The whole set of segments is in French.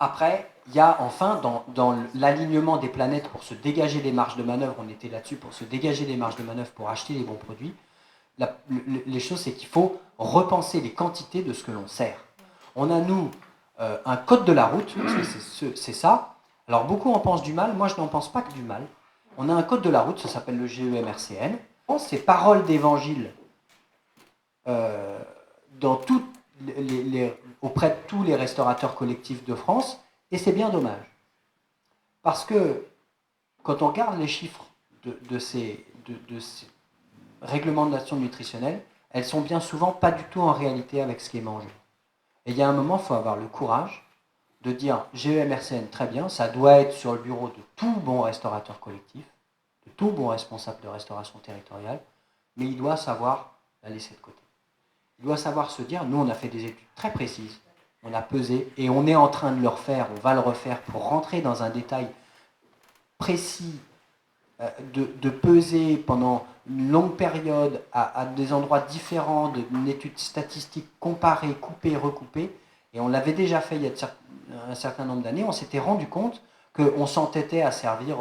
Après, il y a enfin, dans l'alignement des planètes pour se dégager des marges de manœuvre, on était là-dessus, pour se dégager des marges de manœuvre pour acheter les bons produits, les choses, c'est qu'il faut repenser les quantités de ce que l'on sert. On a, nous, un code de la route, parce que c'est ça. Alors, beaucoup en pensent du mal, moi je n'en pense pas que du mal. On a un code de la route, ça s'appelle le GEMRCN. C'est paroles d'évangile dans auprès de tous les restaurateurs collectifs de France, et c'est bien dommage. Parce que quand on regarde les chiffres de ces réglementations nutritionnelles, elles sont bien souvent pas du tout en réalité avec ce qui est mangé. Et il y a un moment, il faut avoir le courage de dire GEMRCN, très bien, ça doit être sur le bureau de tout bon restaurateur collectif, de tout bon responsable de restauration territoriale, mais il doit savoir la laisser de côté. Il doit savoir se dire, nous on a fait des études très précises, on a pesé, et on est en train de le refaire, on va le refaire pour rentrer dans un détail précis de peser pendant une longue période à des endroits différents, d'une étude statistique comparée, coupée, recoupée, et on l'avait déjà fait il y a un certain nombre d'années, on s'était rendu compte qu'on s'entêtait à servir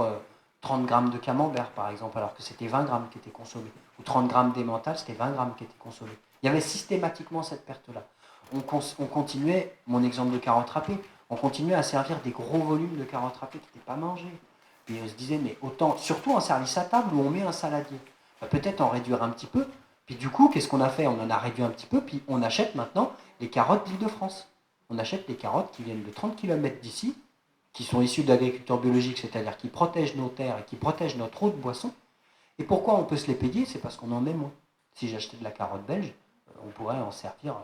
30 grammes de camembert, par exemple, alors que c'était 20 grammes qui étaient consommés, ou 30 grammes d'emmental, c'était 20 grammes qui étaient consommés. Il y avait systématiquement cette perte-là. On continuait, mon exemple de carottes râpées, on continuait à servir des gros volumes de carottes râpées qui n'étaient pas mangées. Et on se disait, mais autant, surtout en service à table où on met un saladier, peut-être en réduire un petit peu. Puis du coup, qu'est-ce qu'on a fait? On en a réduit un petit peu, puis on achète maintenant les carottes d'Île-de-France. On achète les carottes qui viennent de 30 km d'ici, qui sont issues d'agriculture biologique, c'est-à-dire qui protègent nos terres et qui protègent notre eau de boisson. Et pourquoi on peut se les payer? C'est parce qu'on en met moins. Si j'achetais de la carotte belge, on pourrait en servir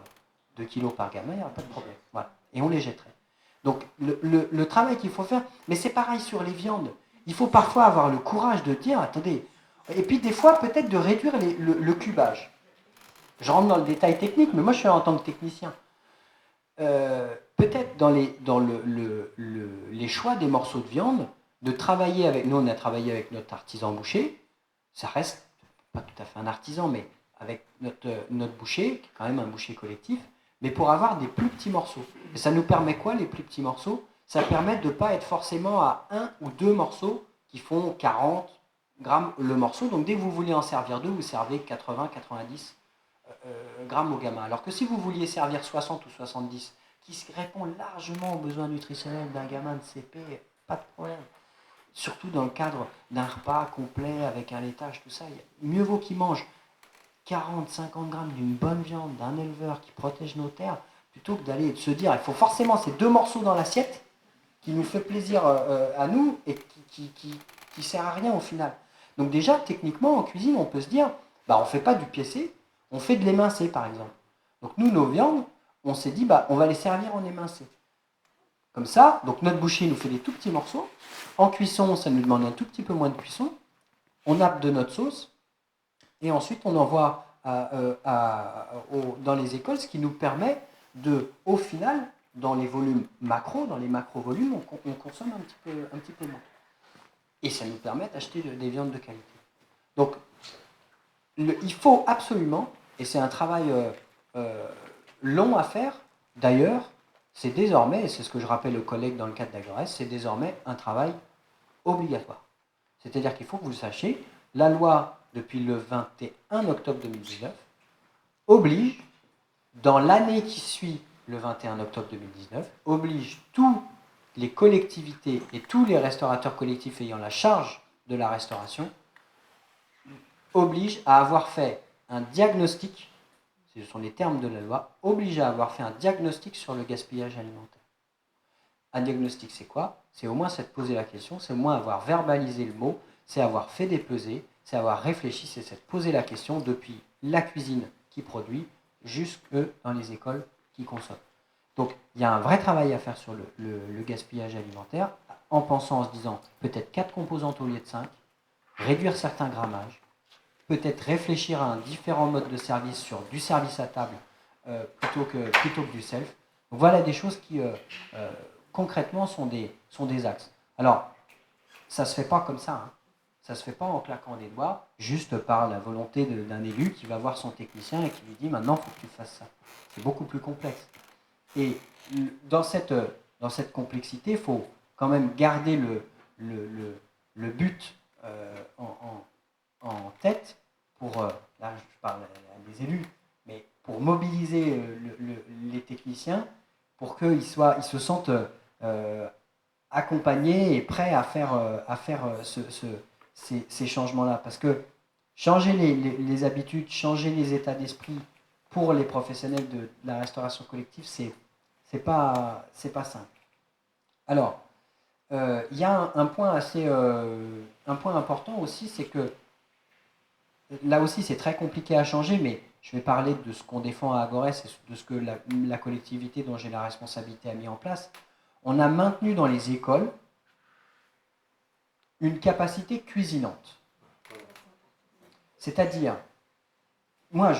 2 kilos par gamin, il n'y aurait pas de problème. Voilà. Et on les jetterait. Donc le travail qu'il faut faire, mais c'est pareil sur les viandes. Il faut parfois avoir le courage de dire, attendez, et puis des fois peut-être de réduire le cubage. Je rentre dans le détail technique, mais moi je suis en tant que technicien. Peut-être dans les choix des morceaux de viande, de travailler avec, nous on a travaillé avec notre artisan boucher, ça reste pas tout à fait un artisan, mais avec notre boucher, qui est quand même un boucher collectif, mais pour avoir des plus petits morceaux. Et ça nous permet quoi, les plus petits morceaux? Ça permet de ne pas être forcément à un ou deux morceaux qui font 40 grammes le morceau. Donc dès que vous voulez en servir deux, vous servez 80-90 grammes au gamin. Alors que si vous vouliez servir 60 ou 70, qui répond largement aux besoins nutritionnels d'un gamin de CP, pas de problème. Surtout dans le cadre d'un repas complet avec un laitage, tout ça, mieux vaut qu'il mange 40-50 grammes d'une bonne viande, d'un éleveur qui protège nos terres, plutôt que d'aller se dire, il faut forcément ces deux morceaux dans l'assiette qui nous fait plaisir à nous et qui sert à rien au final. Donc déjà, techniquement, en cuisine, on peut se dire, bah, on ne fait pas du piécé, on fait de l'émincé, par exemple. Donc nous, nos viandes, on s'est dit, bah, on va les servir en émincé. Comme ça, donc notre boucher nous fait des tout petits morceaux. En cuisson, ça nous demande un tout petit peu moins de cuisson. On nappe de notre sauce. Et ensuite, on envoie dans les écoles, ce qui nous permet de, au final, dans les volumes macro, dans les macro-volumes, on consomme un petit peu moins. Et ça nous permet d'acheter des viandes de qualité. Donc, il faut absolument, et c'est un travail long à faire, d'ailleurs, c'est désormais, et c'est ce que je rappelle aux collègues dans le cadre d'Agores, c'est désormais un travail obligatoire. C'est-à-dire qu'il faut que vous sachiez, la loi, depuis le 21 octobre 2019, oblige, dans l'année qui suit le 21 octobre 2019, oblige tous les collectivités et tous les restaurateurs collectifs ayant la charge de la restauration, oblige à avoir fait un diagnostic, ce sont les termes de la loi, oblige à avoir fait un diagnostic sur le gaspillage alimentaire. Un diagnostic, c'est quoi? C'est au moins s'être posé la question, c'est au moins avoir verbalisé le mot, c'est avoir fait des pesées, c'est avoir réfléchi, c'est s'être posé la question depuis la cuisine qui produit jusque dans les écoles qui consomment. Donc il y a un vrai travail à faire sur le gaspillage alimentaire, en pensant, en se disant peut-être 4 composantes au lieu de 5, réduire certains grammages, peut-être réfléchir à un différent mode de service sur du service à table plutôt que du self. Donc voilà des choses qui concrètement sont des axes. Alors, ça ne se fait pas comme ça. Hein. Ça ne se fait pas en claquant des doigts, juste par la volonté d'un élu qui va voir son technicien et qui lui dit maintenant, il faut que tu fasses ça. C'est beaucoup plus complexe. Et dans cette dans cette complexité, il faut quand même garder le but en tête pour, là je parle des élus, mais pour mobiliser les techniciens pour qu'ils se sentent accompagnés et prêts à faire ces changements-là. Parce que changer les habitudes, changer les états d'esprit pour les professionnels de la restauration collective, c'est pas simple. Alors, il y a un point important aussi, c'est que là aussi c'est très compliqué à changer, mais je vais parler de ce qu'on défend à Agores et de ce que la collectivité dont j'ai la responsabilité a mis en place. On a maintenu dans les écoles une capacité cuisinante. C'est-à-dire, moi,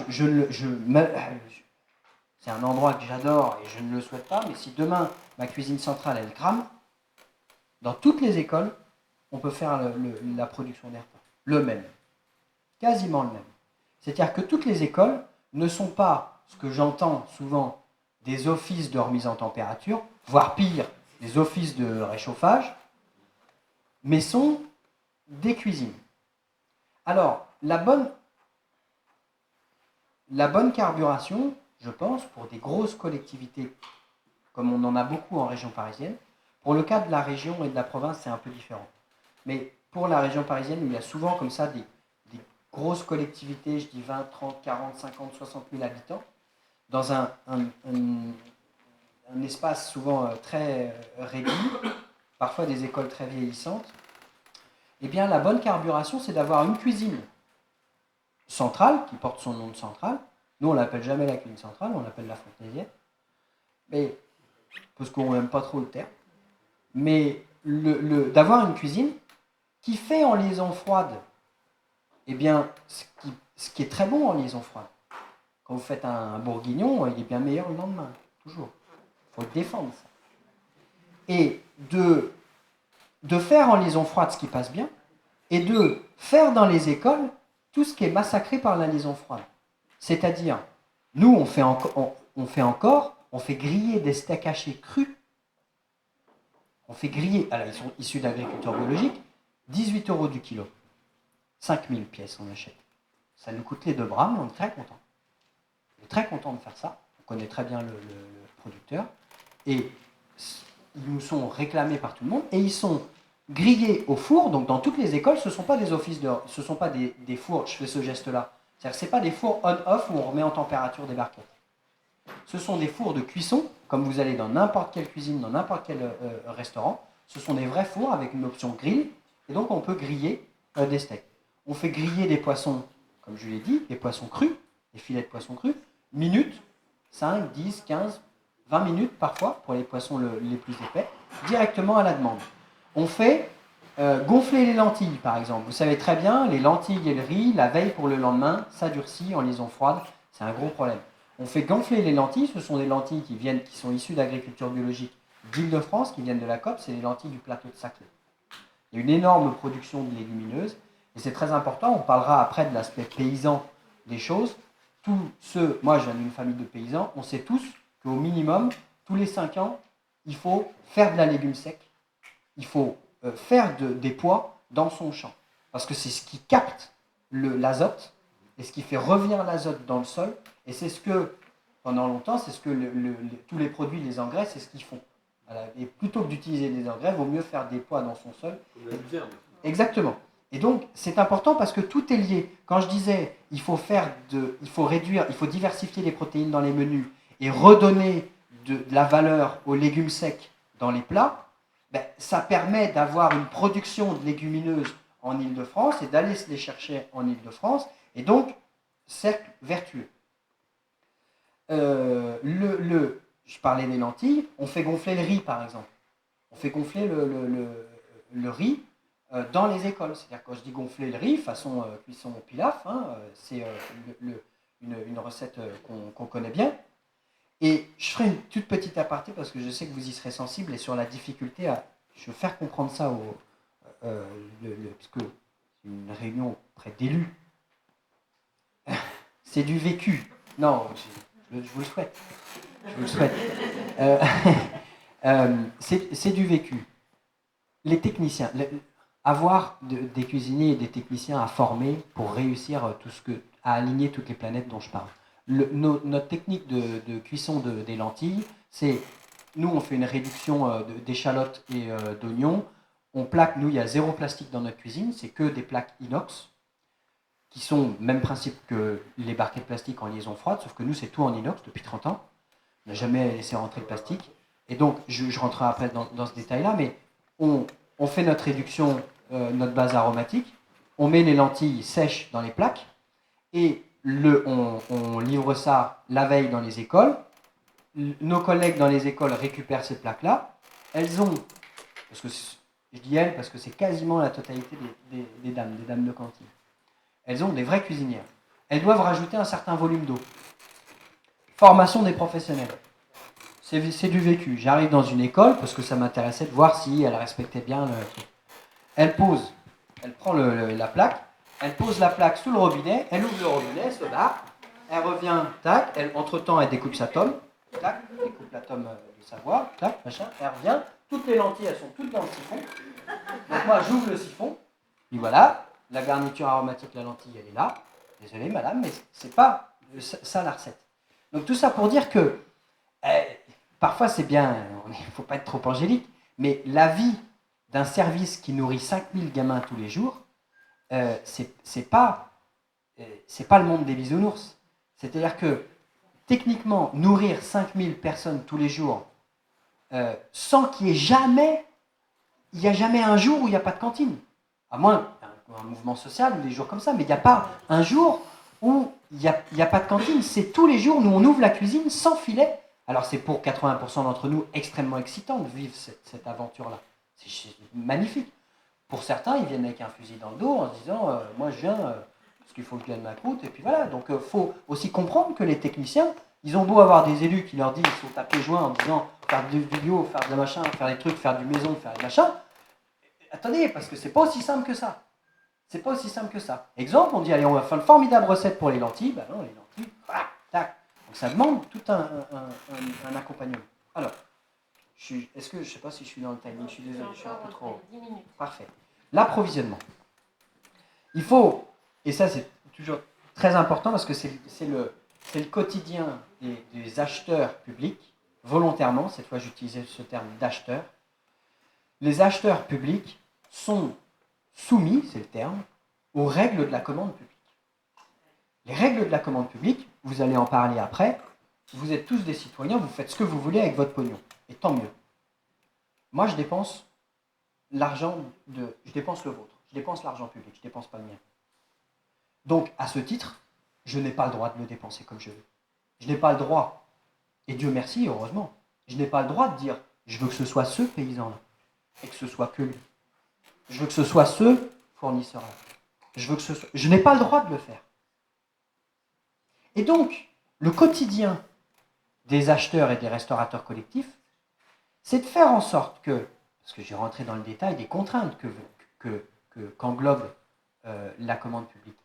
c'est un endroit que j'adore et je ne le souhaite pas, mais si demain ma cuisine centrale elle crame, dans toutes les écoles, on peut faire la production des repas. Le même. Quasiment le même. C'est-à-dire que toutes les écoles ne sont pas, ce que j'entends souvent, des offices de remise en température, voire pire, des offices de réchauffage, mais sont des cuisines. Alors, la bonne carburation, je pense, pour des grosses collectivités, comme on en a beaucoup en région parisienne, pour le cas de la région et de la province, c'est un peu différent. Mais pour la région parisienne, il y a souvent comme ça des grosses collectivités, je dis 20, 30, 40, 50, 60 000 habitants, dans un espace souvent très réduit, parfois des écoles très vieillissantes. Eh bien, la bonne carburation, c'est d'avoir une cuisine centrale, qui porte son nom de centrale. Nous, on ne l'appelle jamais la cuisine centrale, on l'appelle la fontainerie. Mais, parce qu'on n'aime pas trop le terme. Mais d'avoir une cuisine qui fait en liaison froide, eh bien, ce qui est très bon en liaison froide. Quand vous faites un bourguignon, il est bien meilleur le lendemain, toujours. Il faut le défendre, ça. Et de faire en liaison froide ce qui passe bien, et de faire dans les écoles tout ce qui est massacré par la liaison froide. C'est-à-dire, nous, on fait griller des steaks hachés crus. On fait griller, alors ils sont issus d'agriculture biologique, 18 € du kilo. 5000 pièces on achète. Ça nous coûte les 2 bras, mais on est très content. On est très content de faire ça. On connaît très bien le producteur. Et ils nous sont réclamés par tout le monde. Et ils sont grillés au four. Donc dans toutes les écoles, ce ne sont pas des offices ce ne sont pas des fours, je fais ce geste-là. C'est-à-dire que ce n'est pas des fours on-off où on remet en température des barquettes. Ce sont des fours de cuisson, comme vous allez dans n'importe quelle cuisine, dans n'importe quel restaurant. Ce sont des vrais fours avec une option grill. Et donc on peut griller des steaks. On fait griller des poissons, comme je l'ai dit, des poissons crus, des filets de poissons crus, minutes, 5, 10, 15, 20 minutes parfois, pour les poissons les plus épais, directement à la demande. On fait gonfler les lentilles, par exemple. Vous savez très bien, les lentilles et le riz, la veille pour le lendemain, ça durcit en liaison froide, c'est un gros problème. On fait gonfler les lentilles, ce sont des lentilles qui sont issues d'agriculture biologique d'Île-de-France, qui viennent de la COP, c'est les lentilles du plateau de Saclay. Il y a une énorme production de légumineuses, et c'est très important, on parlera après de l'aspect paysan des choses. Moi je viens d'une famille de paysans, on sait tous qu'au minimum, tous les 5 ans, il faut faire de la légume sec, il faut faire des pois dans son champ, parce que c'est ce qui capte l'azote, et ce qui fait revenir l'azote dans le sol, et c'est ce que, pendant longtemps, c'est ce que tous les produits, les engrais, c'est ce qu'ils font. Voilà. Et plutôt que d'utiliser des engrais, il vaut mieux faire des pois dans son sol. Exactement. Et donc, c'est important parce que tout est lié. Quand je disais, il faut diversifier les protéines dans les menus et redonner de la valeur aux légumes secs dans les plats, ben, ça permet d'avoir une production de légumineuses en Île-de-France et d'aller se les chercher en Île-de-France. Et donc, cercle vertueux. Je parlais des lentilles, on fait gonfler le riz par exemple. On fait gonfler le riz dans les écoles. C'est-à-dire quand je dis gonfler le riz, façon cuisson au pilaf, c'est une recette qu'on connaît bien. Et je ferai une toute petite aparté parce que je sais que vous y serez sensible et sur la difficulté je veux faire comprendre ça parce que c'est une réunion auprès d'élus. C'est du vécu. Non, je vous le souhaite. Je vous le souhaite. C'est du vécu. Les techniciens, avoir des cuisiniers et des techniciens à former pour réussir à aligner toutes les planètes dont je parle. Notre technique de cuisson des lentilles, c'est, nous on fait une réduction d'échalotes et d'oignons. On plaque, nous il y a 0 plastique dans notre cuisine, c'est que des plaques inox qui sont même principe que les barquettes de plastique en liaison froide, sauf que nous c'est tout en inox depuis 30 ans. On n'a jamais laissé rentrer le plastique. Et donc, je rentrerai après dans ce détail-là, mais on fait notre réduction, notre base aromatique, on met les lentilles sèches dans les plaques, et on livre ça la veille dans les écoles. Nos collègues dans les écoles récupèrent ces plaques-là. Elles ont, parce que je dis elles parce que c'est quasiment la totalité des dames de cantine. Elles ont des vraies cuisinières. Elles doivent rajouter un certain volume d'eau. Formation des professionnels. C'est du vécu. J'arrive dans une école parce que ça m'intéressait de voir si elle respectait bien le truc. Elle pose, elle prend la plaque, elle pose la plaque sous le robinet, elle ouvre le robinet, elle se barre, elle revient, tac, entre-temps elle découpe sa tome, tac, découpe la tome de savoir, tac, machin, elle revient, toutes les lentilles elles sont toutes dans le siphon. Donc moi j'ouvre le siphon, et voilà, la garniture aromatique, la lentille elle est là. Désolé madame, mais c'est pas ça la recette. Donc tout ça pour dire que parfois c'est bien, il ne faut pas être trop angélique, mais la vie d'un service qui nourrit 5000 gamins tous les jours, c'est pas le monde des bisounours. C'est-à-dire que techniquement, nourrir 5000 personnes tous les jours, sans qu'il y ait jamais, un jour où il n'y a pas de cantine. À moins un mouvement social ou des jours comme ça, mais il n'y a pas un jour où il n'y a pas de cantine. C'est tous les jours, nous on ouvre la cuisine sans filet. Alors c'est pour 80% d'entre nous extrêmement excitant de vivre cette aventure-là. C'est magnifique. Pour certains, ils viennent avec un fusil dans le dos en se disant moi je viens parce qu'il faut que je gagne ma croûte. Et puis voilà. Donc il faut aussi comprendre que les techniciens, ils ont beau avoir des élus qui leur disent ils sont tapés joints en disant faire du bio, faire de machin, faire des trucs, faire du maison, faire des machins. Attendez, parce que c'est pas aussi simple que ça. C'est pas aussi simple que ça. Exemple, on dit allez, on va faire une formidable recette pour les lentilles. Ben non, les lentilles, voilà, tac. Donc ça demande tout un accompagnement. Alors, est-ce que je ne sais pas si je suis dans le timing, je suis désolé, je suis un peu trop. 10 minutes. Parfait. L'approvisionnement. Il faut, et ça c'est toujours très important parce que c'est le quotidien des acheteurs publics, volontairement, cette fois j'utilisais ce terme d'acheteur. Les acheteurs publics sont soumis, c'est le terme, aux règles de la commande publique. Les règles de la commande publique, vous allez en parler après, vous êtes tous des citoyens, vous faites ce que vous voulez avec votre pognon, et tant mieux. Moi, je dépense l'argent je dépense le vôtre, je dépense l'argent public, je ne dépense pas le mien. Donc, à ce titre, je n'ai pas le droit de le dépenser comme je veux. Je n'ai pas le droit, et Dieu merci, heureusement, je n'ai pas le droit de dire, je veux que ce soit ce paysan-là, et que ce soit que lui. Je veux que ce soit ce fournisseur-là. Je n'ai pas le droit de le faire. Et donc, le quotidien des acheteurs et des restaurateurs collectifs, c'est de faire en sorte que, parce que j'ai rentré dans le détail des contraintes qu'englobe la commande publique,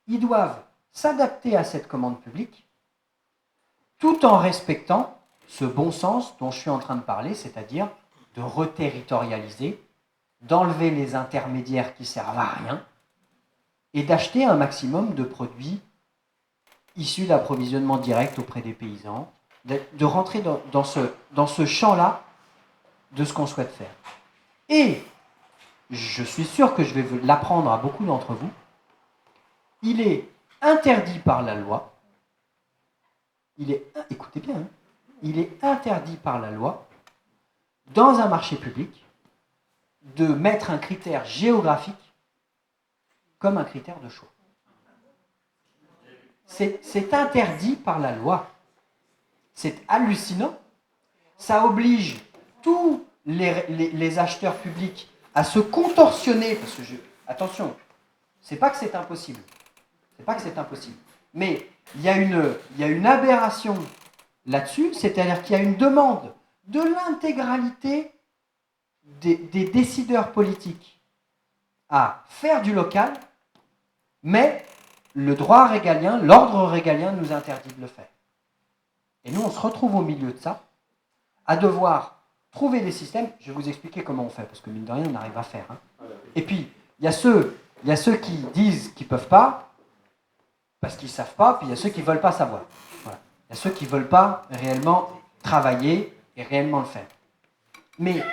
ils doivent s'adapter à cette commande publique tout en respectant ce bon sens dont je suis en train de parler, c'est-à-dire de reterritorialiser, d'enlever les intermédiaires qui servent à rien et d'acheter un maximum de produits issus d'approvisionnement direct auprès des paysans, de rentrer dans ce champ-là de ce qu'on souhaite faire. Et je suis sûr que je vais l'apprendre à beaucoup d'entre vous, il est interdit par la loi, écoutez bien, hein, il est interdit par la loi, dans un marché public, de mettre un critère géographique comme un critère de choix. C'est interdit par la loi. C'est hallucinant. Ça oblige tous les acheteurs publics à se contorsionner, parce que attention, c'est pas que c'est impossible. C'est pas que c'est impossible. Mais il y a une aberration là-dessus, c'est-à-dire qu'il y a une demande de l'intégralité des décideurs politiques à faire du local, mais le droit régalien, l'ordre régalien nous interdit de le faire. Et nous, on se retrouve au milieu de ça, à devoir trouver des systèmes, je vais vous expliquer comment on fait, parce que mine de rien, on arrive à faire. Hein. Et puis, il y a ceux qui disent qu'ils ne peuvent pas, parce qu'ils ne savent pas, puis il y a ceux qui ne veulent pas savoir. Voilà. Il y a ceux qui ne veulent pas réellement travailler et réellement le faire. Mais,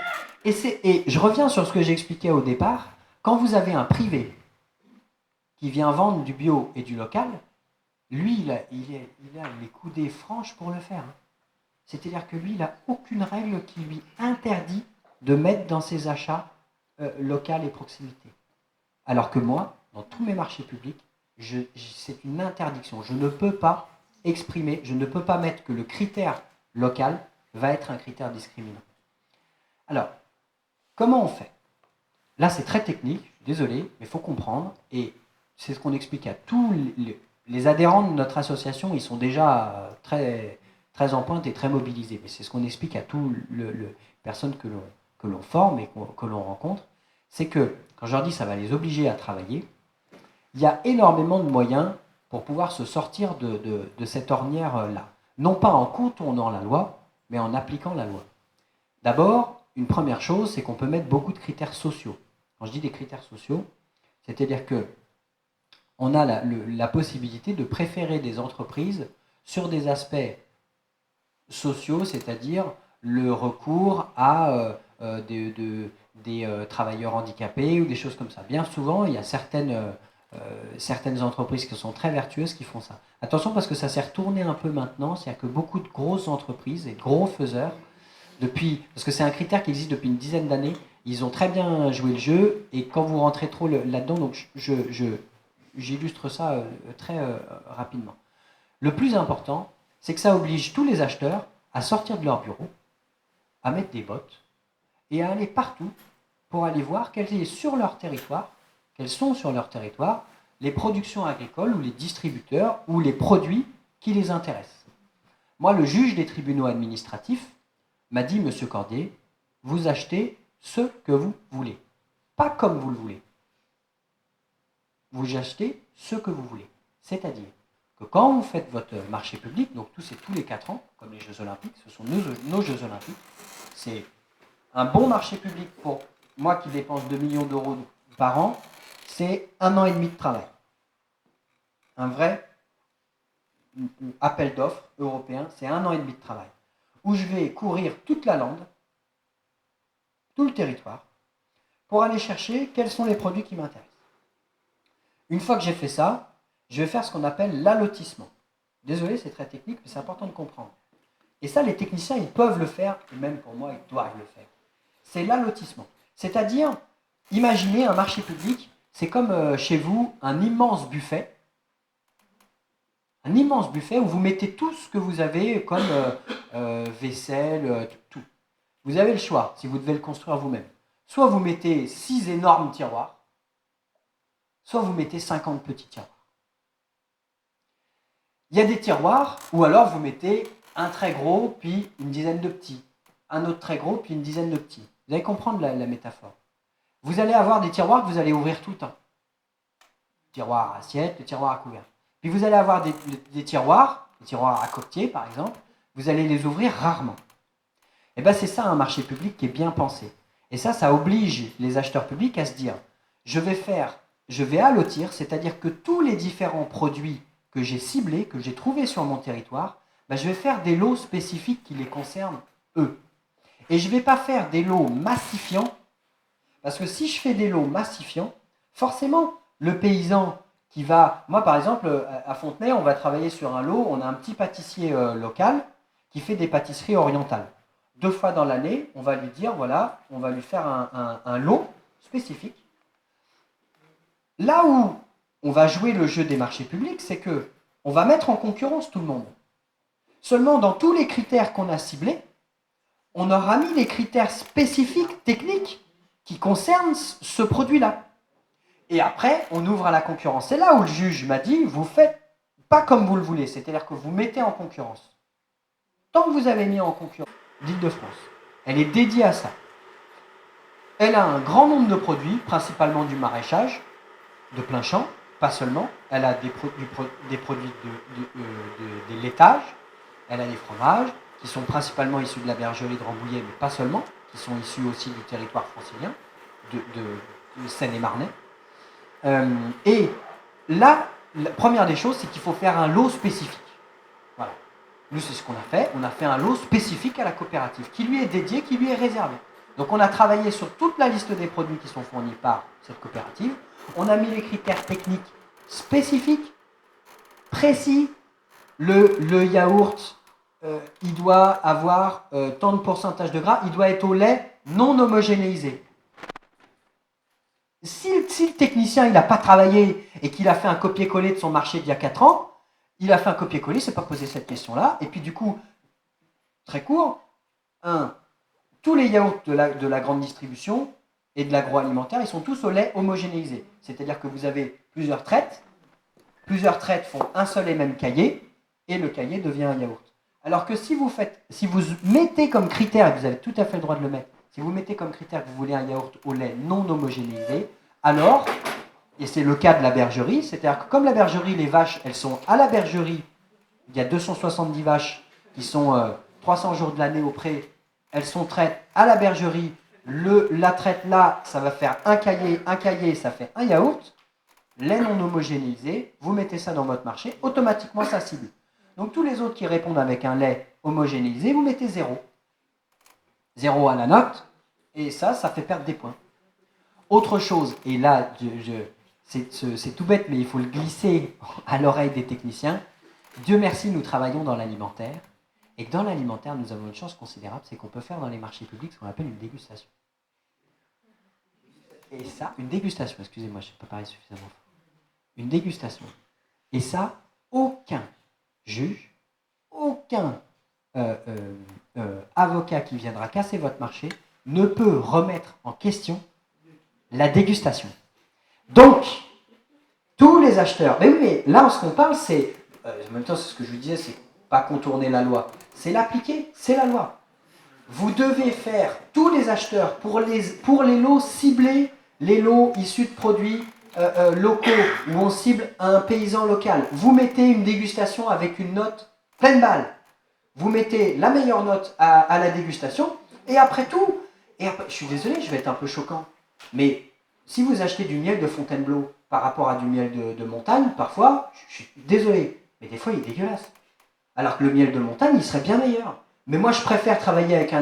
et je reviens sur ce que j'expliquais au départ, quand vous avez un privé qui vient vendre du bio et du local, lui, il a les coudées franches pour le faire. Hein. C'est-à-dire que lui, il n'a aucune règle qui lui interdit de mettre dans ses achats local et proximité. Alors que moi, dans tous mes marchés publics, c'est une interdiction. Je ne peux pas exprimer, je ne peux pas mettre que le critère local va être un critère discriminant. Alors, comment on fait? Là, c'est très technique, je suis désolé, mais il faut comprendre, et c'est ce qu'on explique à tous les adhérents de notre association, ils sont déjà très, très en pointe et très mobilisés, mais c'est ce qu'on explique à toutes les personnes que l'on forme et que l'on rencontre, c'est que, quand je leur dis ça va les obliger à travailler, il y a énormément de moyens pour pouvoir se sortir de cette ornière-là. Non pas en contournant la loi, mais en appliquant la loi. D'abord, une première chose, c'est qu'on peut mettre beaucoup de critères sociaux. Quand je dis des critères sociaux, c'est-à-dire que on a la possibilité de préférer des entreprises sur des aspects sociaux, c'est-à-dire le recours à des travailleurs handicapés ou des choses comme ça. Bien souvent, il y a certaines entreprises qui sont très vertueuses qui font ça. Attention parce que ça s'est retourné un peu maintenant, c'est-à-dire que beaucoup de grosses entreprises et de gros faiseurs, parce que c'est un critère qui existe depuis une dizaine d'années, ils ont très bien joué le jeu, et quand vous rentrez trop là-dedans, donc j'illustre ça très rapidement. Le plus important, c'est que ça oblige tous les acheteurs à sortir de leur bureau, à mettre des bottes, et à aller partout pour aller voir quels sont sur leur territoire les productions agricoles ou les distributeurs ou les produits qui les intéressent. Moi, le juge des tribunaux administratifs m'a dit, Monsieur Cordier, vous achetez ce que vous voulez, pas comme vous le voulez. Vous achetez ce que vous voulez. C'est-à-dire que quand vous faites votre marché public, donc c'est tous les 4 ans, comme les Jeux Olympiques, ce sont nos Jeux Olympiques, c'est un bon marché public pour moi qui dépense 2 millions d'euros par an, c'est 1 an et demi de travail. Un vrai appel d'offres européen, c'est 1 an et demi de travail, où je vais courir toute la lande, tout le territoire, pour aller chercher quels sont les produits qui m'intéressent. Une fois que j'ai fait ça, je vais faire ce qu'on appelle l'allotissement. Désolé, c'est très technique, mais c'est important de comprendre. Et ça, les techniciens, ils peuvent le faire, et même pour moi, ils doivent le faire. C'est l'allotissement. C'est-à-dire, imaginez un marché public, c'est comme chez vous, un immense buffet où vous mettez tout ce que vous avez comme vaisselle, tout. Vous avez le choix, si vous devez le construire vous-même. Soit vous mettez 6 énormes tiroirs, soit vous mettez 50 petits tiroirs. Il y a des tiroirs où alors vous mettez un très gros, puis une dizaine de petits. Un autre très gros, puis une dizaine de petits. Vous allez comprendre la métaphore. Vous allez avoir des tiroirs que vous allez ouvrir tout le temps. Le tiroir à assiette, le tiroir à couvert. Puis vous allez avoir des tiroirs à coquetier par exemple, vous allez les ouvrir rarement. Et bien c'est ça un marché public qui est bien pensé. Et ça oblige les acheteurs publics à se dire, je vais allotir, c'est-à-dire que tous les différents produits que j'ai ciblés, que j'ai trouvés sur mon territoire, ben je vais faire des lots spécifiques qui les concernent eux. Et je ne vais pas faire des lots massifiants, parce que si je fais des lots massifiants, forcément, le paysan qui va... Moi, par exemple, à Fontenay, on va travailler sur un lot, on a un petit pâtissier local qui fait des pâtisseries orientales. 2 fois dans l'année, on va lui dire, voilà, on va lui faire un lot spécifique. Là où on va jouer le jeu des marchés publics, c'est que on va mettre en concurrence tout le monde. Seulement, dans tous les critères qu'on a ciblés, on aura mis les critères spécifiques, techniques, qui concernent ce produit-là. Et après, on ouvre à la concurrence. C'est là où le juge m'a dit, vous faites pas comme vous le voulez, c'est-à-dire que vous mettez en concurrence. Tant que vous avez mis en concurrence l'Île-de-France, elle est dédiée à ça. Elle a un grand nombre de produits, principalement du maraîchage, de plein champ, pas seulement. Elle a des produits des laitages, elle a des fromages, qui sont principalement issus de la bergerie de Rambouillet, mais pas seulement. qui sont issus aussi du territoire francilien, de Seine-et-Marnais. Et là, la première des choses, c'est qu'il faut faire un lot spécifique. Voilà. Nous, c'est ce qu'on a fait. On a fait un lot spécifique à la coopérative, qui lui est dédié, qui lui est réservé. Donc on a travaillé sur toute la liste des produits qui sont fournis par cette coopérative. On a mis les critères techniques spécifiques, précis. Le yaourt, il doit avoir tant de pourcentage de gras, il doit être au lait non homogénéisé. Si le technicien il n'a pas travaillé et qu'il a fait un copier-coller de son marché d'il y a 4 ans, il a fait un copier-coller, il ne s'est pas posé cette question-là, et puis du coup, très court, tous les yaourts de la grande distribution et de l'agroalimentaire, ils sont tous au lait homogénéisé. C'est-à-dire que vous avez plusieurs traites font un seul et même cahier, et le cahier devient un yaourt. Alors que si vous mettez comme critère, et vous avez tout à fait le droit de le mettre, si vous mettez comme critère que vous voulez un yaourt au lait non homogénéisé, alors, et c'est le cas de la bergerie, c'est-à-dire que comme la bergerie, les vaches, elles sont à la bergerie, il y a 270 vaches qui sont 300 jours de l'année au pré, elles sont traites à la bergerie, la traite là, ça va faire un cahier, ça fait un yaourt, lait non homogénéisé, vous mettez ça dans votre marché, automatiquement ça cible. Donc tous les autres qui répondent avec un lait homogénéisé, vous mettez 0. 0 à la note, et ça fait perdre des points. Autre chose, et là, c'est tout bête, mais il faut le glisser à l'oreille des techniciens. Dieu merci, nous travaillons dans l'alimentaire, et que dans l'alimentaire, nous avons une chance considérable, c'est qu'on peut faire dans les marchés publics ce qu'on appelle une dégustation. Et ça, une dégustation, excusez-moi, je ne sais pas parler suffisamment fort. Une dégustation. Et ça, aucun juge, aucun avocat qui viendra casser votre marché ne peut remettre en question la dégustation. Donc, tous les acheteurs, mais oui, mais là, ce qu'on parle, c'est, en même temps, c'est ce que je vous disais, c'est pas contourner la loi, c'est l'appliquer, c'est la loi. Vous devez faire, tous les acheteurs, pour les lots ciblés, les lots issus de produits locaux, où on cible un paysan local, vous mettez une dégustation avec une note pleine balle. Vous mettez la meilleure note à la dégustation, et après tout, je suis désolé, je vais être un peu choquant, mais si vous achetez du miel de Fontainebleau par rapport à du miel de montagne, parfois, je suis désolé, mais des fois il est dégueulasse. Alors que le miel de montagne, il serait bien meilleur. Mais moi, je préfère travailler avec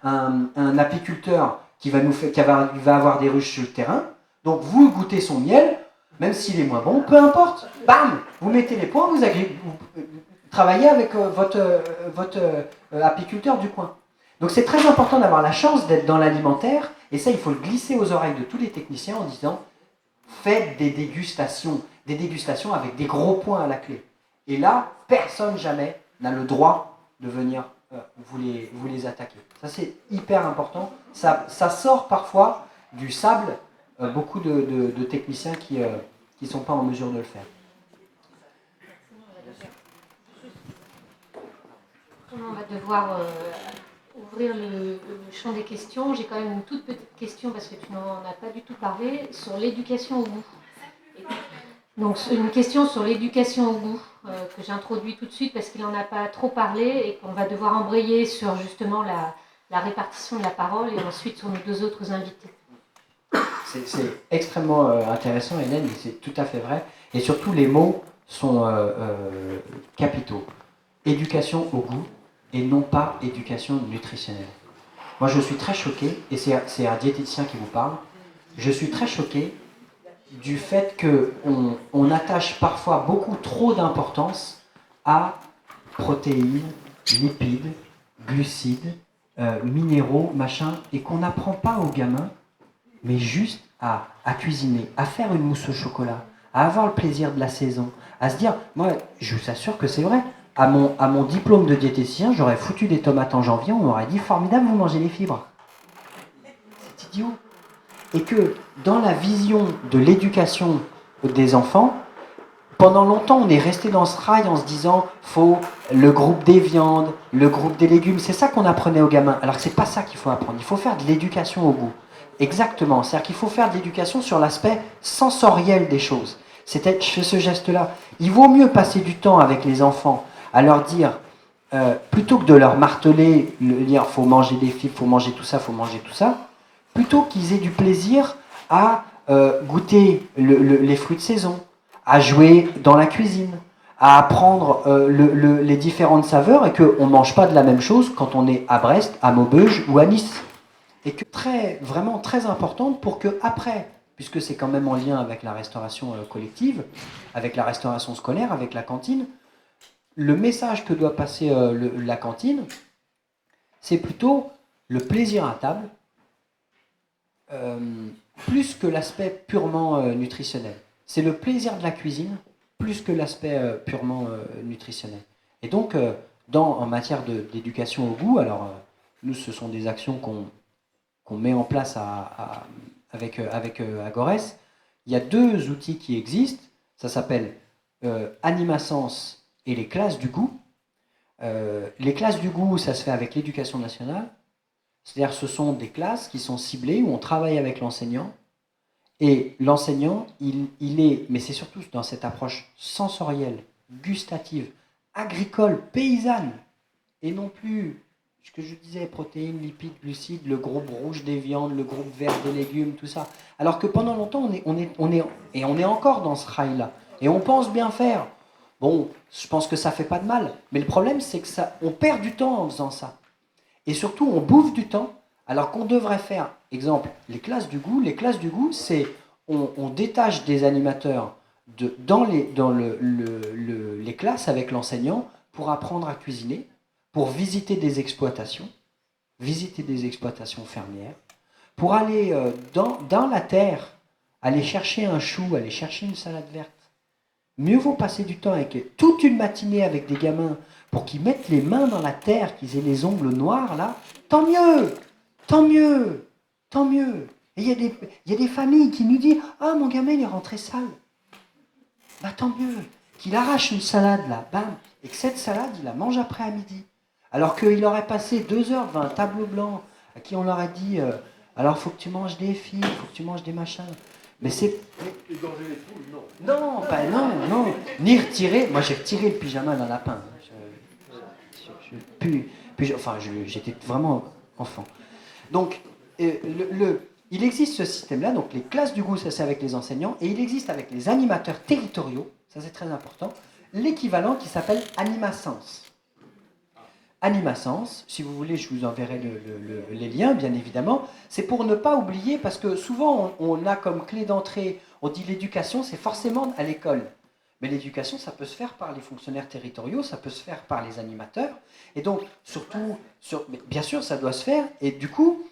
un apiculteur qui va avoir des ruches sur le terrain. Donc, vous goûtez son miel, même s'il est moins bon, peu importe. Bam, vous mettez les points, vous travaillez avec votre apiculteur du coin. Donc, c'est très important d'avoir la chance d'être dans l'alimentaire. Et ça, il faut le glisser aux oreilles de tous les techniciens en disant « Faites des dégustations avec des gros points à la clé. » Et là, personne jamais n'a le droit de venir vous les attaquer. Ça, c'est hyper important. Ça sort parfois du sable beaucoup de techniciens qui ne sont pas en mesure de le faire. On va devoir ouvrir le champ des questions. J'ai quand même une toute petite question, parce que tu n'en as pas du tout parlé, sur l'éducation au goût. Donc, une question sur l'éducation au goût, que j'introduis tout de suite parce qu'il n'en a pas trop parlé et qu'on va devoir embrayer sur justement la répartition de la parole et ensuite sur nos deux autres invités. C'est extrêmement intéressant, Hélène, et c'est tout à fait vrai. Et surtout, les mots sont capitaux. Éducation au goût et non pas éducation nutritionnelle. Moi, je suis très choqué, et c'est un diététicien qui vous parle, je suis très choqué du fait qu'on attache parfois beaucoup trop d'importance à protéines, lipides, glucides, minéraux, machin, et qu'on n'apprend pas aux gamins, mais juste à cuisiner, à faire une mousse au chocolat, à avoir le plaisir de la saison, à se dire, moi, je vous assure que c'est vrai, à mon diplôme de diététicien, j'aurais foutu des tomates en janvier, on m'aurait dit, formidable, vous mangez les fibres. C'est idiot. Et que dans la vision de l'éducation des enfants, pendant longtemps, on est resté dans ce rail en se disant faut le groupe des viandes, le groupe des légumes. C'est ça qu'on apprenait aux gamins. Alors que c'est pas ça qu'il faut apprendre. Il faut faire de l'éducation au goût. Exactement. C'est-à-dire qu'il faut faire de l'éducation sur l'aspect sensoriel des choses. Je fais ce geste-là. Il vaut mieux passer du temps avec les enfants à leur dire plutôt que de leur marteler, dire faut manger des fibres, faut manger tout ça, plutôt qu'ils aient du plaisir à goûter les fruits de saison, à jouer dans la cuisine, à apprendre les différentes saveurs et qu'on ne mange pas de la même chose quand on est à Brest, à Maubeuge ou à Nice. Et que vraiment très importante pour que après, puisque c'est quand même en lien avec la restauration collective, avec la restauration scolaire, avec la cantine, le message que doit passer la cantine, c'est plutôt le plaisir à table, plus que l'aspect purement nutritionnel. C'est le plaisir de la cuisine, plus que l'aspect purement nutritionnel. Et donc, en matière d'éducation au goût, alors nous, ce sont des actions qu'on met en place avec Agores. Il y a 2 outils qui existent. Ça s'appelle AnimaSens et les classes du goût. Les classes du goût, ça se fait avec l'éducation nationale. C'est-à-dire ce sont des classes qui sont ciblées, où on travaille avec l'enseignant. Et l'enseignant, il est, mais c'est surtout dans cette approche sensorielle, gustative, agricole, paysanne, et non plus ce que je disais, protéines, lipides, glucides, le groupe rouge des viandes, le groupe vert des légumes, tout ça. Alors que pendant longtemps, on est encore dans ce rail-là. Et on pense bien faire. Bon, je pense que ça fait pas de mal. Mais le problème, c'est que on perd du temps en faisant ça. Et surtout, on bouffe du temps, alors qu'on devrait faire, exemple, les classes du goût. Les classes du goût, c'est on détache des animateurs dans les classes avec l'enseignant pour apprendre à cuisiner, pour visiter des exploitations fermières, pour aller dans la terre, aller chercher un chou, aller chercher une salade verte. Mieux vaut passer du temps avec toute une matinée avec des gamins pour qu'ils mettent les mains dans la terre, qu'ils aient les ongles noirs là, tant mieux, tant mieux, tant mieux. Et il y a des familles qui nous disent « Ah, mon gamin, il est rentré sale. » Bah tant mieux, qu'il arrache une salade là, bam, et que cette salade, il la mange après à midi. Alors qu'il aurait passé 2 heures devant un tableau blanc, à qui on leur a dit alors faut que tu manges des fibres, faut que tu manges des machins. Mais c'est. Égorger les poules, non. Non, ben non, non. Ni retirer. Moi j'ai retiré le pyjama d'un lapin. J'étais vraiment enfant. Donc, il existe ce système-là, donc les classes du goût, ça c'est avec les enseignants, et il existe avec les animateurs territoriaux, ça c'est très important, l'équivalent qui s'appelle AnimaSens. AnimaSens, si vous voulez, je vous enverrai les liens, bien évidemment. C'est pour ne pas oublier, parce que souvent, on a comme clé d'entrée, on dit l'éducation, c'est forcément à l'école. Mais l'éducation, ça peut se faire par les fonctionnaires territoriaux, ça peut se faire par les animateurs. Et donc, surtout, bien sûr, ça doit se faire. Et du coup,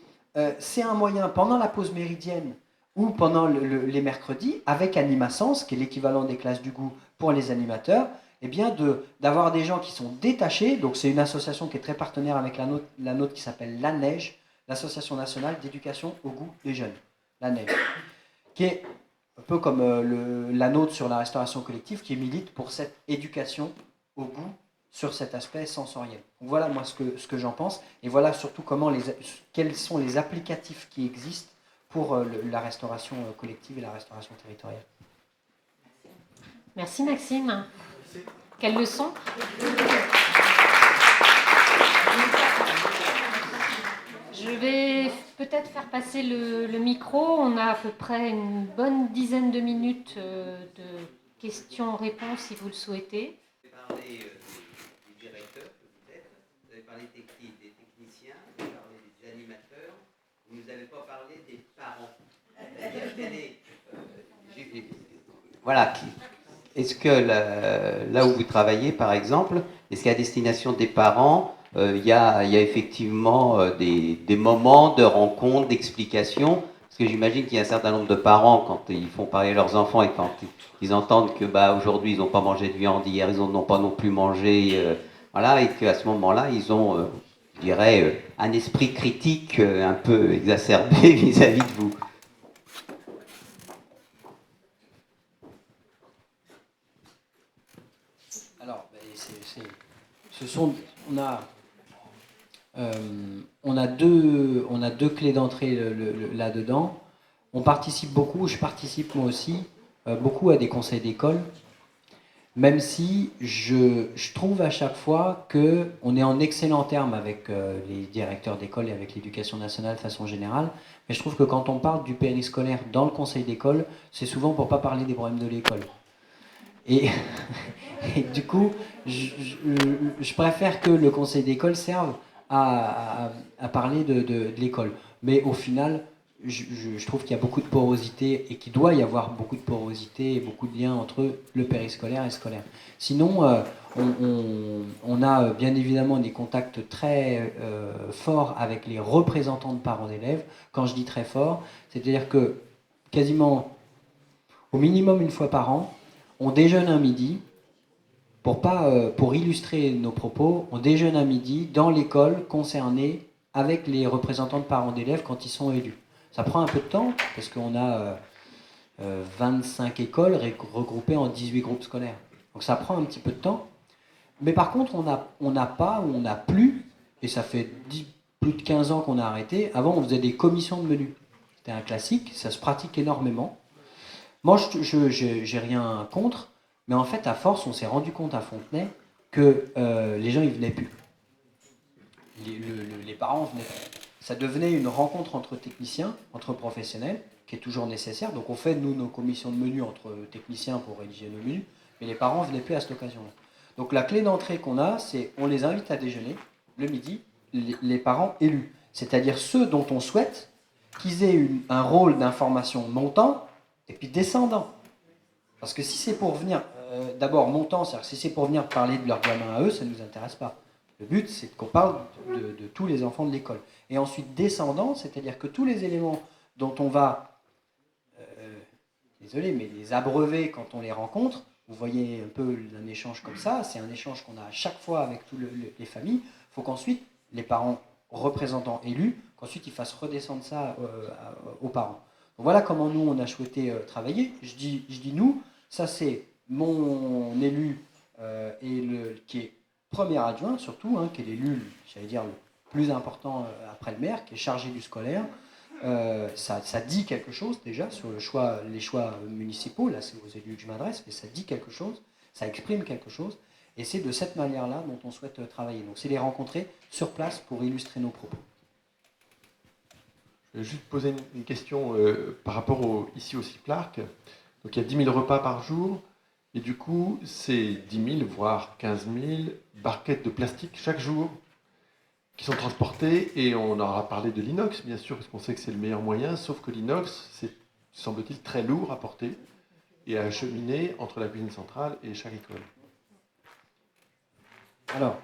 c'est un moyen, pendant la pause méridienne ou pendant les mercredis, avec AnimaSens, qui est l'équivalent des classes du goût pour les animateurs, eh bien d'avoir des gens qui sont détachés. Donc c'est une association qui est très partenaire avec la nôtre qui s'appelle La Neige, l'Association nationale d'éducation au goût des jeunes. La Neige. Qui est un peu comme la nôtre sur la restauration collective, qui milite pour cette éducation au goût sur cet aspect sensoriel. Donc voilà moi ce que j'en pense. Et voilà surtout quels sont les applicatifs qui existent pour la restauration collective et la restauration territoriale. Merci Maxime. Quelle leçon? Je vais peut-être faire passer le micro. On a à peu près une bonne dizaine de minutes de questions-réponses si vous le souhaitez. Vous avez parlé du directeur que vous êtes, vous avez parlé des techniciens, vous avez parlé des animateurs, vous ne nous avez pas parlé des parents. Voilà. Est-ce que là où vous travaillez, par exemple, est-ce qu'à destination des parents, il y a effectivement des moments de rencontre, d'explication? Parce que j'imagine qu'il y a un certain nombre de parents, quand ils font parler leurs enfants et quand ils entendent que aujourd'hui ils n'ont pas mangé de viande, hier ils n'ont pas non plus mangé, voilà, et qu'à ce moment-là, ils ont, je dirais, un esprit critique un peu exacerbé vis-à-vis de vous. Alors, on a deux clés d'entrée là-dedans. On participe beaucoup, je participe moi aussi, beaucoup à des conseils d'école. même si je trouve à chaque fois qu'on est en excellent terme avec les directeurs d'école et avec l'éducation nationale de façon générale, mais je trouve que quand on parle du périscolaire dans le conseil d'école, c'est souvent pour ne pas parler des problèmes de l'école. Et, et du coup, je préfère que le conseil d'école serve à parler de l'école. Mais au final, je trouve qu'il y a beaucoup de porosité et qu'il doit y avoir beaucoup de porosité et beaucoup de liens entre le périscolaire et le scolaire. Sinon, on a bien évidemment des contacts très forts avec les représentants de parents d'élèves. Quand je dis très fort, c'est-à-dire que quasiment au minimum une fois par an, on déjeune un midi. Pour illustrer nos propos, on déjeune à midi dans l'école concernée avec les représentants de parents d'élèves quand ils sont élus. Ça prend un peu de temps parce qu'on a 25 écoles regroupées en 18 groupes scolaires. Donc ça prend un petit peu de temps. Mais par contre, on n'a plus, et ça fait plus de 15 ans qu'on a arrêté, avant on faisait des commissions de menus. C'était un classique, ça se pratique énormément. Moi, j'ai rien contre, mais en fait, à force, on s'est rendu compte à Fontenay que les gens, ils venaient plus. Les parents venaient plus. Ça devenait une rencontre entre techniciens, entre professionnels, qui est toujours nécessaire. Donc, on fait, nous, nos commissions de menus entre techniciens pour rédiger nos menus, mais les parents venaient plus à cette occasion-là. Donc, la clé d'entrée qu'on a, c'est on les invite à déjeuner le midi, les parents élus. C'est-à-dire ceux dont on souhaite qu'ils aient un rôle d'information montant et puis descendant. Parce que si c'est pour venir, d'abord montant, c'est-à-dire si c'est pour venir parler de leurs gamins à eux, ça ne nous intéresse pas. Le but, c'est qu'on parle de tous les enfants de l'école. Et ensuite descendant, c'est-à-dire que tous les éléments dont on va, désolé, mais les abreuver quand on les rencontre, vous voyez un peu un échange comme ça, c'est un échange qu'on a à chaque fois avec toutes les familles. Il faut qu'ensuite, les parents représentants élus, qu'ensuite ils fassent redescendre ça aux parents. Donc voilà comment nous, on a souhaité travailler. Je dis nous, ça c'est mon élu qui est premier adjoint surtout, qui est l'élu, j'allais dire, le plus important après le maire, qui est chargé du scolaire. Ça dit quelque chose déjà sur les choix municipaux, là c'est aux élus que je m'adresse, mais ça dit quelque chose, ça exprime quelque chose, et c'est de cette manière-là dont on souhaite travailler. Donc c'est les rencontrer sur place pour illustrer nos propos. Je vais juste poser une question par rapport ici au CIPLARC. Donc il y a 10 000 repas par jour, et du coup c'est 10 000, voire 15 000 barquettes de plastique chaque jour qui sont transportées, et on aura parlé de l'inox bien sûr, parce qu'on sait que c'est le meilleur moyen, sauf que l'inox, c'est, semble-t-il, très lourd à porter et à acheminer entre la cuisine centrale et chaque école. Alors,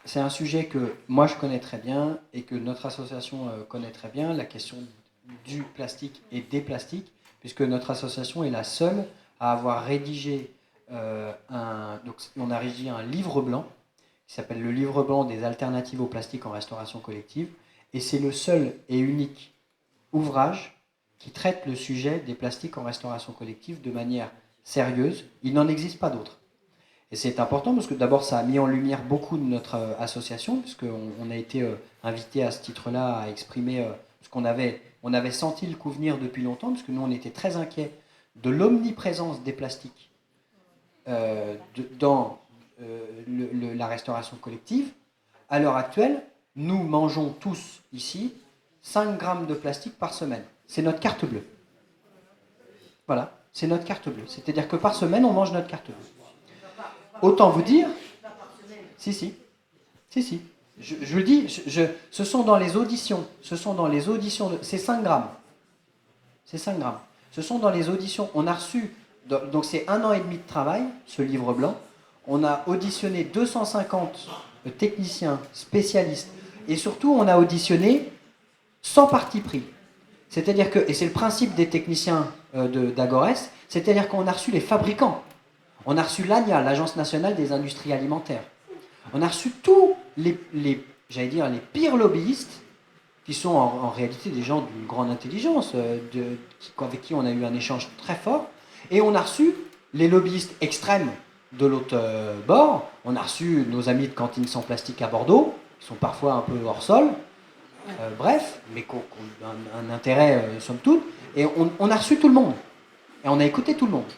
c'est un sujet que moi je connais très bien et que notre association connaît très bien, la question du plastique et des plastiques, puisque notre association est la seule à avoir rédigé donc on a rédigé un livre blanc qui s'appelle le livre blanc des alternatives au plastique en restauration collective, et c'est le seul et unique ouvrage qui traite le sujet des plastiques en restauration collective de manière sérieuse. Il n'en existe pas d'autre. Et c'est important parce que d'abord ça a mis en lumière beaucoup de notre association, puisqu'on a été invité à ce titre-là à exprimer ce qu'on avait, on avait senti le coup venir depuis longtemps, parce que nous on était très inquiets de l'omniprésence des plastiques dans la restauration collective. À l'heure actuelle, nous mangeons tous ici 5 grammes de plastique par semaine. C'est notre carte bleue. Voilà, c'est notre carte bleue. C'est-à-dire que par semaine, on mange notre carte bleue. Autant vous dire... Si. Je le dis, ce sont dans les auditions. C'est 5 grammes. C'est 5 grammes. Ce sont dans les auditions. On a reçu... Donc c'est 1 an et demi de travail, ce livre blanc. On a auditionné 250 techniciens, spécialistes, et surtout on a auditionné sans parti pris. C'est-à-dire que, et c'est le principe des techniciens d'Agores, c'est-à-dire qu'on a reçu les fabricants. On a reçu l'ANIA, l'Agence nationale des industries alimentaires. On a reçu tous les pires lobbyistes, qui sont en réalité des gens d'une grande intelligence, avec qui on a eu un échange très fort, et on a reçu les lobbyistes extrêmes de l'autre bord. On a reçu nos amis de Cantine sans plastique à Bordeaux, qui sont parfois un peu hors sol, bref, mais qui ont un intérêt, somme toute, et on a reçu tout le monde, et on a écouté tout le monde.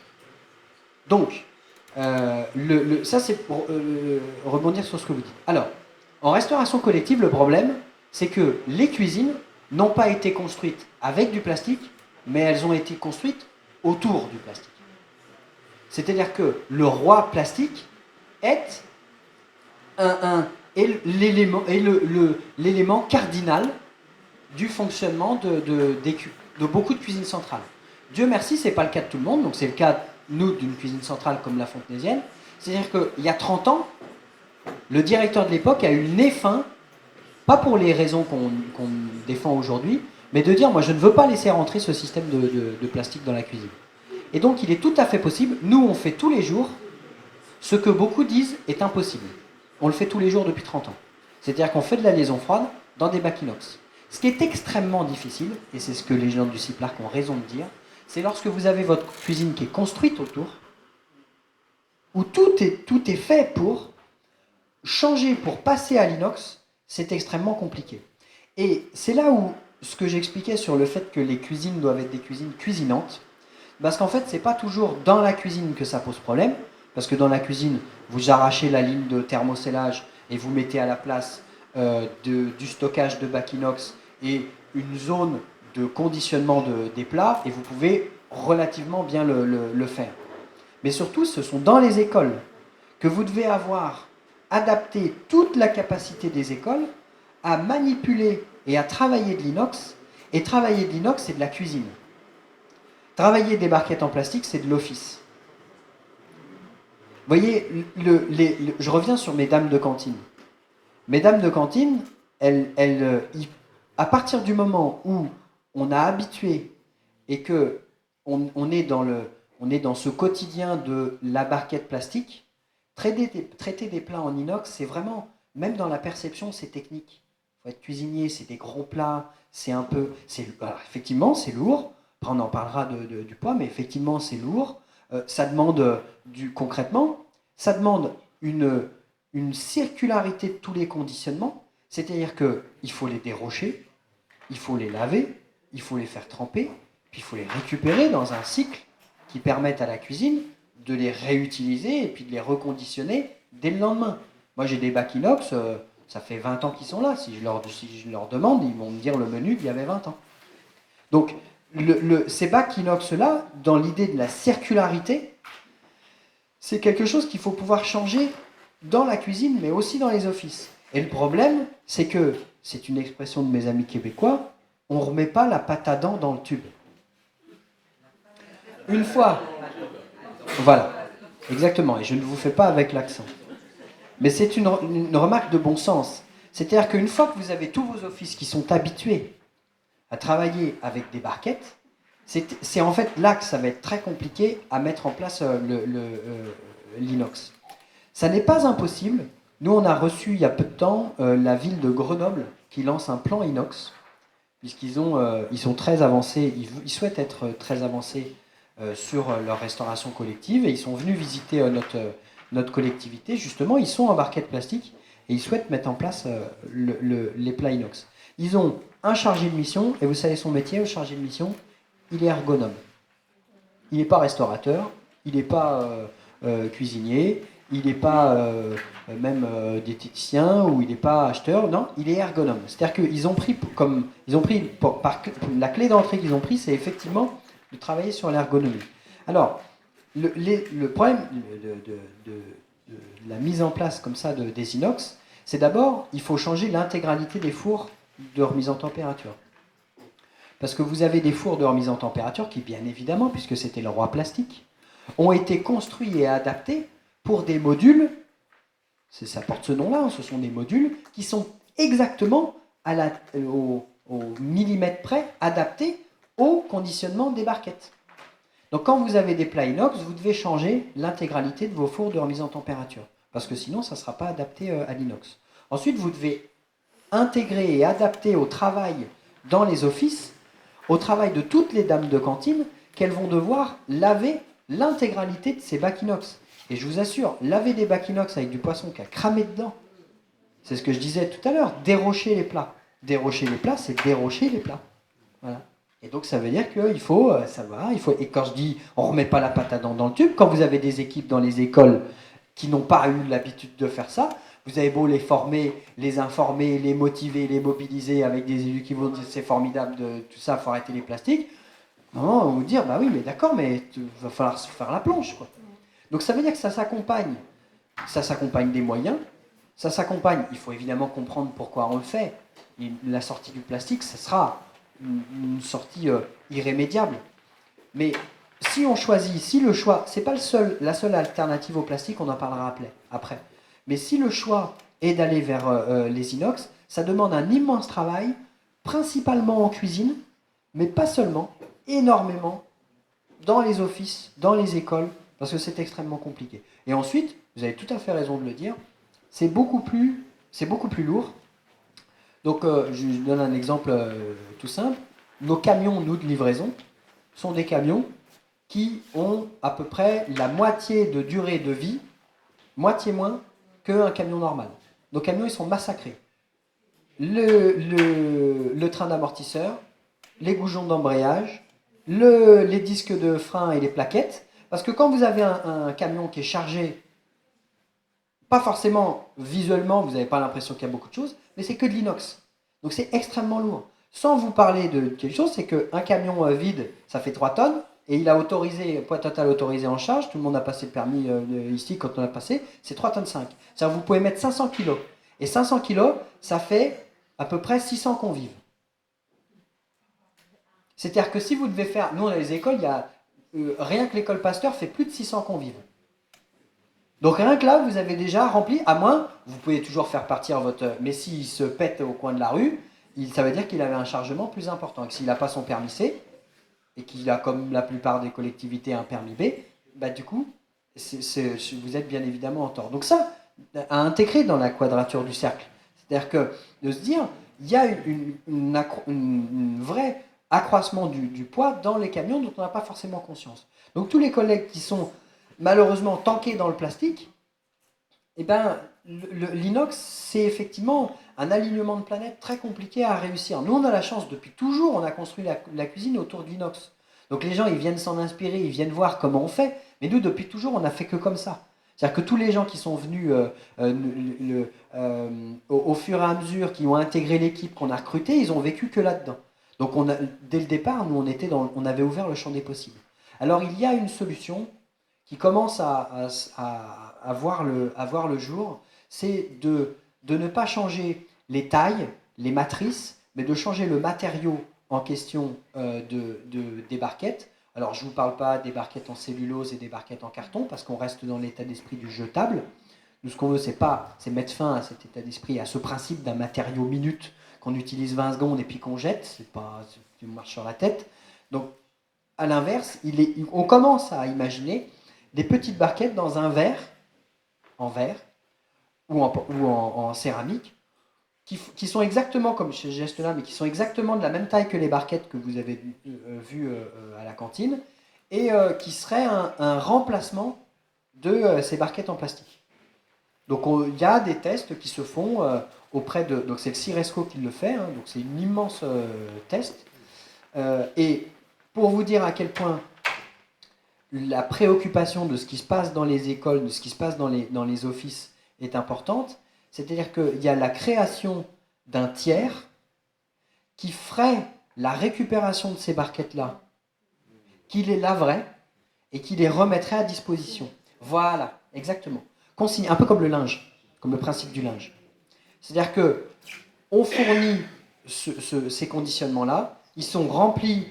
Donc, Ça, c'est pour rebondir sur ce que vous dites. Alors, en restauration collective, le problème, c'est que les cuisines n'ont pas été construites avec du plastique, mais elles ont été construites autour du plastique. C'est-à-dire que le roi plastique est l'élément cardinal du fonctionnement de beaucoup de cuisines centrales. Dieu merci, ce n'est pas le cas de tout le monde, donc c'est le cas, nous, d'une cuisine centrale comme la Fontenaisienne. C'est-à-dire qu'il y a 30 ans, le directeur de l'époque a eu le nez fin, pas pour les raisons qu'on défend aujourd'hui, mais de dire, moi je ne veux pas laisser rentrer ce système de plastique dans la cuisine. Et donc il est tout à fait possible, nous on fait tous les jours ce que beaucoup disent est impossible. On le fait tous les jours depuis 30 ans. C'est-à-dire qu'on fait de la liaison froide dans des bacs inox. Ce qui est extrêmement difficile, et c'est ce que les gens du CIPLARC ont raison de dire, c'est lorsque vous avez votre cuisine qui est construite autour, où tout est fait pour changer, pour passer à l'inox, c'est extrêmement compliqué. Et c'est là où ce que j'expliquais sur le fait que les cuisines doivent être des cuisines cuisinantes, parce qu'en fait, c'est pas toujours dans la cuisine que ça pose problème, parce que dans la cuisine, vous arrachez la ligne de thermocellage et vous mettez à la place du stockage de bacs inox et une zone de conditionnement des plats, et vous pouvez relativement bien le faire. Mais surtout, ce sont dans les écoles que vous devez avoir adapté toute la capacité des écoles à manipuler et à travailler de l'inox. Et travailler de l'inox, c'est de la cuisine. Travailler des barquettes en plastique, c'est de l'office. Vous voyez, je reviens sur mes dames de cantine. Mes dames de cantine, à partir du moment où on a habitué et que on est dans ce quotidien de la barquette plastique, traiter des plats en inox, c'est vraiment, même dans la perception, c'est technique. Il faut être cuisinier, c'est des gros plats, alors, effectivement, c'est lourd. Après, on en parlera du poids, mais effectivement, c'est lourd. Ça demande concrètement, ça demande une circularité de tous les conditionnements, c'est-à-dire qu'il faut les dérocher, il faut les laver, il faut les faire tremper, puis il faut les récupérer dans un cycle qui permette à la cuisine de les réutiliser et puis de les reconditionner dès le lendemain. Moi, j'ai des bacs inox, ça fait 20 ans qu'ils sont là. Si je leur demande, ils vont me dire le menu d'il y avait 20 ans. Donc, ces bacs inox-là, dans l'idée de la circularité, c'est quelque chose qu'il faut pouvoir changer dans la cuisine, mais aussi dans les offices. Et le problème, c'est que, c'est une expression de mes amis québécois, on ne remet pas la pâte à dents dans le tube. Une fois, voilà, exactement, et je ne vous fais pas avec l'accent. Mais c'est une remarque de bon sens. C'est-à-dire qu'une fois que vous avez tous vos offices qui sont habitués à travailler avec des barquettes, c'est en fait là que ça va être très compliqué à mettre en place l'inox. Ça n'est pas impossible. Nous, on a reçu il y a peu de temps la ville de Grenoble qui lance un plan inox, puisqu'ils sont très avancés, ils souhaitent être très avancés sur leur restauration collective, et ils sont venus visiter notre collectivité. Justement, ils sont en barquette plastique et ils souhaitent mettre en place les plats inox. Ils ont un chargé de mission, et vous savez son métier, le chargé de mission, il est ergonome. Il n'est pas restaurateur, il n'est pas cuisinier, il n'est pas même diététicien, ou il n'est pas acheteur, non, il est ergonome. C'est-à-dire qu'ils ont pris la clé d'entrée qu'ils ont pris, c'est effectivement de travailler sur l'ergonomie. Alors, le problème de la mise en place comme ça des inox, c'est d'abord, il faut changer l'intégralité des fours de remise en température. Parce que vous avez des fours de remise en température qui, bien évidemment, puisque c'était le roi plastique, ont été construits et adaptés pour des modules, ça porte ce nom-là, ce sont des modules qui sont exactement au millimètre près adaptés au conditionnement des barquettes. Donc quand vous avez des plats inox, vous devez changer l'intégralité de vos fours de remise en température, parce que sinon ça ne sera pas adapté à l'inox. Ensuite, vous devez intégrer et adapter au travail dans les offices, au travail de toutes les dames de cantine, qu'elles vont devoir laver l'intégralité de ces bacs inox. Et je vous assure, laver des bacs inox avec du poisson qui a cramé dedans, c'est ce que je disais tout à l'heure, dérocher les plats. Dérocher les plats, c'est dérocher les plats. Voilà. Et donc ça veut dire qu'il faut savoir, et quand je dis on ne remet pas la pâte à dents dans le tube, quand vous avez des équipes dans les écoles qui n'ont pas eu l'habitude de faire ça, vous avez beau les former, les informer, les motiver, les mobiliser avec des élus qui vont dire c'est formidable, tout ça, il faut arrêter les plastiques. À un moment, on va vous dire, bah oui, mais d'accord, mais il va falloir se faire la planche, quoi. Donc ça veut dire que ça s'accompagne des moyens, ça s'accompagne, il faut évidemment comprendre pourquoi on le fait. Et la sortie du plastique, ça sera une sortie irrémédiable. Mais si on choisit, si le choix, c'est pas la seule alternative au plastique, on en parlera après. Mais si le choix est d'aller vers les inox, ça demande un immense travail, principalement en cuisine, mais pas seulement, énormément, dans les offices, dans les écoles, parce que c'est extrêmement compliqué. Et ensuite, vous avez tout à fait raison de le dire, c'est beaucoup plus lourd. Donc, je donne un exemple tout simple. Nos camions, nous, de livraison, sont des camions qui ont à peu près la moitié de durée de vie, moitié moins qu'un camion normal. Nos camions, ils sont massacrés. Le train d'amortisseur, les goujons d'embrayage, les disques de frein et les plaquettes. Parce que quand vous avez un camion qui est chargé, pas forcément visuellement, vous n'avez pas l'impression qu'il y a beaucoup de choses, mais c'est que de l'inox. Donc c'est extrêmement lourd. Sans vous parler de quelque chose, c'est qu'un camion vide, ça fait 3 tonnes, et il a autorisé, poids total autorisé en charge, tout le monde a passé le permis ici quand on a passé, c'est 3 tonnes 5. C'est-à-dire que vous pouvez mettre 500 kilos. Et 500 kilos, ça fait à peu près 600 convives. C'est-à-dire que si vous devez faire, nous dans les écoles, il y a, rien que l'école Pasteur fait plus de 600 convives. Donc rien que là, vous avez déjà rempli, à moins, vous pouvez toujours faire partir votre... Mais s'il se pète au coin de la rue, ça veut dire qu'il avait un chargement plus important. Et que s'il n'a pas son permis C, et qu'il a, comme la plupart des collectivités, un permis B, bah du coup, vous êtes bien évidemment en tort. Donc ça, à intégrer dans la quadrature du cercle. C'est-à-dire que de se dire, il y a une vraie accroissement du poids dans les camions dont on n'a pas forcément conscience. Donc tous les collègues qui sont malheureusement tankés dans le plastique, eh ben, l'inox, c'est effectivement un alignement de planète très compliqué à réussir. Nous, on a la chance, depuis toujours, on a construit la cuisine autour de l'inox. Donc les gens, ils viennent s'en inspirer, ils viennent voir comment on fait, mais nous, depuis toujours, on n'a fait que comme ça. C'est-à-dire que tous les gens qui sont venus au fur et à mesure, qui ont intégré l'équipe qu'on a recrutée, ils ont vécu que là-dedans. Donc dès le départ, nous, on avait ouvert le champ des possibles. Alors il y a une solution qui commence à voir le jour, c'est de ne pas changer les tailles, les matrices, mais de changer le matériau en question des barquettes. Alors je ne vous parle pas des barquettes en cellulose et des barquettes en carton, parce qu'on reste dans l'état d'esprit du jetable. Nous, ce qu'on veut, c'est mettre fin à cet état d'esprit, à ce principe d'un matériau minute qu'on utilise 20 secondes et puis qu'on jette. C'est une marche sur la tête. Donc, à l'inverse, on commence à imaginer des petites barquettes dans un verre, en verre ou en céramique, qui sont exactement comme ce geste-là, mais qui sont exactement de la même taille que les barquettes que vous avez vues à la cantine, et qui seraient un remplacement de ces barquettes en plastique. Donc il y a des tests qui se font auprès de... Donc c'est le CIRESCO qui le fait, hein, donc c'est une immense test. Et pour vous dire à quel point la préoccupation de ce qui se passe dans les écoles, de ce qui se passe dans les offices est importante, c'est-à-dire qu'il y a la création d'un tiers qui ferait la récupération de ces barquettes-là, qui les laverait et qui les remettrait à disposition. Voilà, exactement. Consigne, un peu comme le linge, comme le principe du linge. C'est-à-dire que on fournit ces conditionnements-là, ils sont remplis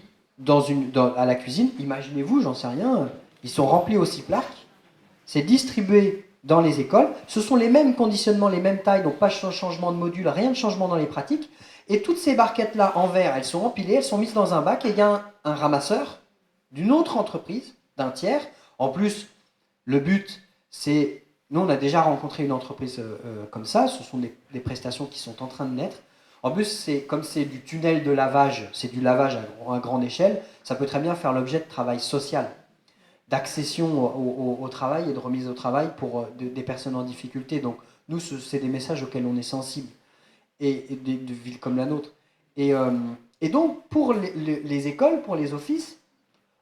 à la cuisine, imaginez-vous, j'en sais rien, ils sont remplis au Ciplarc, c'est distribué dans les écoles, ce sont les mêmes conditionnements, les mêmes tailles, donc pas de changement de module, rien de changement dans les pratiques, et toutes ces barquettes-là en verre, elles sont empilées, elles sont mises dans un bac, et il y a un ramasseur d'une autre entreprise, d'un tiers. En plus, le but, c'est... Nous, on a déjà rencontré une entreprise comme ça, ce sont des prestations qui sont en train de naître. En plus, comme c'est du tunnel de lavage, c'est du lavage à grande échelle, ça peut très bien faire l'objet de travail social, d'accession au travail et de remise au travail pour des personnes en difficulté. Donc nous, c'est des messages auxquels on est sensible, et de villes comme la nôtre. Et Et donc, pour les écoles, pour les offices,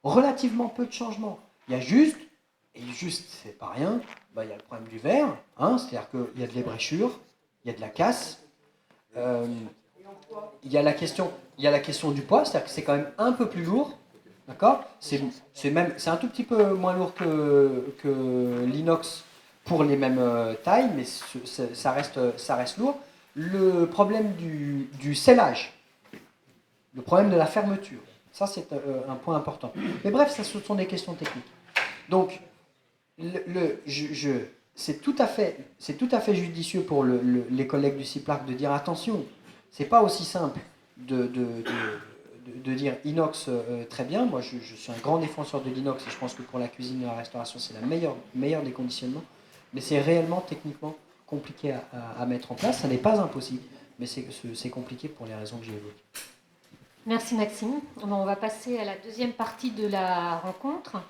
relativement peu de changements. Il y a juste, et juste, c'est pas rien, il y a le problème du verre, hein, c'est-à-dire qu'il y a de l'ébréchure, il y a de la casse, il y a la question du poids, c'est-à-dire que c'est quand même un peu plus lourd, d'accord. C'est un tout petit peu moins lourd que l'inox pour les mêmes tailles, mais ça reste lourd. Le problème du scellage, le problème de la fermeture, ça c'est un point important. Mais bref, ce sont des questions techniques. Donc, c'est tout à fait judicieux pour les collègues du CIPLARC de dire attention, c'est pas aussi simple de dire inox très bien. Moi, je suis un grand défenseur de l'inox et je pense que pour la cuisine et la restauration, c'est la meilleure des conditionnements. Mais c'est réellement techniquement compliqué à mettre en place. Ça n'est pas impossible, mais c'est compliqué pour les raisons que j'ai évoquées. Merci Maxime. On va passer à la deuxième partie de la rencontre.